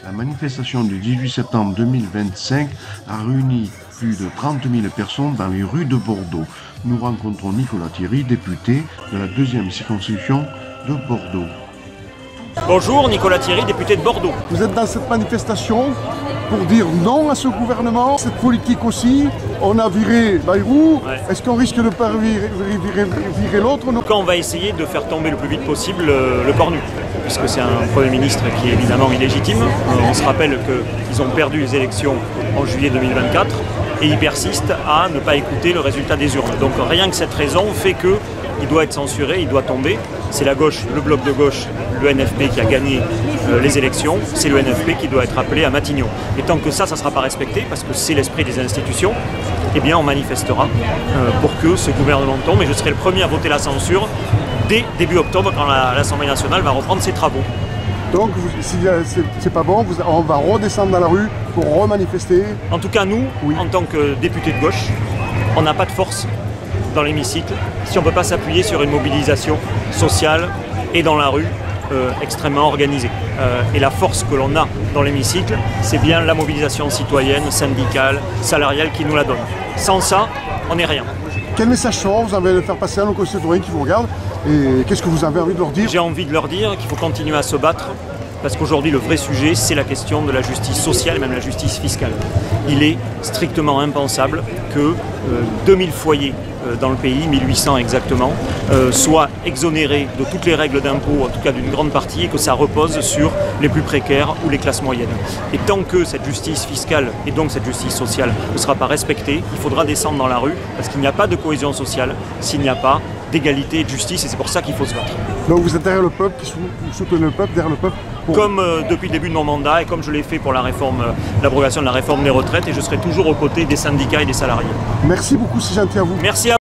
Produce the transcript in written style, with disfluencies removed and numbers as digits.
La manifestation du 18 septembre 2025 a réuni plus de 30 000 personnes dans les rues de Bordeaux. Nous rencontrons Nicolas Thierry, député de la 2e circonscription de Bordeaux. Bonjour, Nicolas Thierry, député de Bordeaux. Vous êtes dans cette manifestation pour dire non à ce gouvernement, cette politique aussi. On a viré Bayrou. Ouais. Est-ce qu'on risque de ne pas virer l'autre? Quand on va essayer de faire tomber le plus vite possible le cornu, puisque c'est un Premier ministre qui est évidemment illégitime. On se rappelle qu'ils ont perdu les élections en juillet 2024 et ils persistent à ne pas écouter le résultat des urnes. Donc rien que cette raison fait qu'il doit être censuré, il doit tomber. C'est la gauche, le bloc de gauche, le NFP qui a gagné les élections. C'est le NFP qui doit être appelé à Matignon. Et tant que ça ne sera pas respecté, parce que c'est l'esprit des institutions, eh bien on manifestera pour que ce gouvernement tombe. Et je serai le premier à voter la censure dès début octobre, quand l'Assemblée nationale va reprendre ses travaux. Donc, si c'est pas bon, on va redescendre dans la rue pour remanifester. En tout cas, nous, oui, en tant que députés de gauche, on n'a pas de force dans l'hémicycle si on ne peut pas s'appuyer sur une mobilisation sociale et dans la rue extrêmement organisée. Et la force que l'on a dans l'hémicycle, c'est bien la mobilisation citoyenne, syndicale, salariale qui nous la donne. Sans ça, on n'est rien. Quel message fort vous avez à faire passer à nos concitoyens qui vous regardent et qu'est-ce que vous avez envie de leur dire? J'ai envie de leur dire qu'il faut continuer à se battre parce qu'aujourd'hui le vrai sujet c'est la question de la justice sociale et même la justice fiscale. Il est strictement impensable que 2000 foyers dans le pays, 1800 exactement, soient exonérés de toutes les règles d'impôt, en tout cas d'une grande partie, et que ça repose sur les plus précaires ou les classes moyennes. Et tant que cette justice fiscale et donc cette justice sociale ne sera pas respectée, il faudra descendre dans la rue parce qu'il n'y a pas de cohésion sociale s'il n'y a pas d'égalité et de justice, et c'est pour ça qu'il faut se battre. Donc vous êtes derrière le peuple, vous soutenez le peuple, derrière le peuple Comme depuis le début de mon mandat et comme je l'ai fait pour l'abrogation de la réforme des retraites, et je serai toujours aux côtés des syndicats et des salariés. Merci beaucoup, c'est gentil à vous. Merci à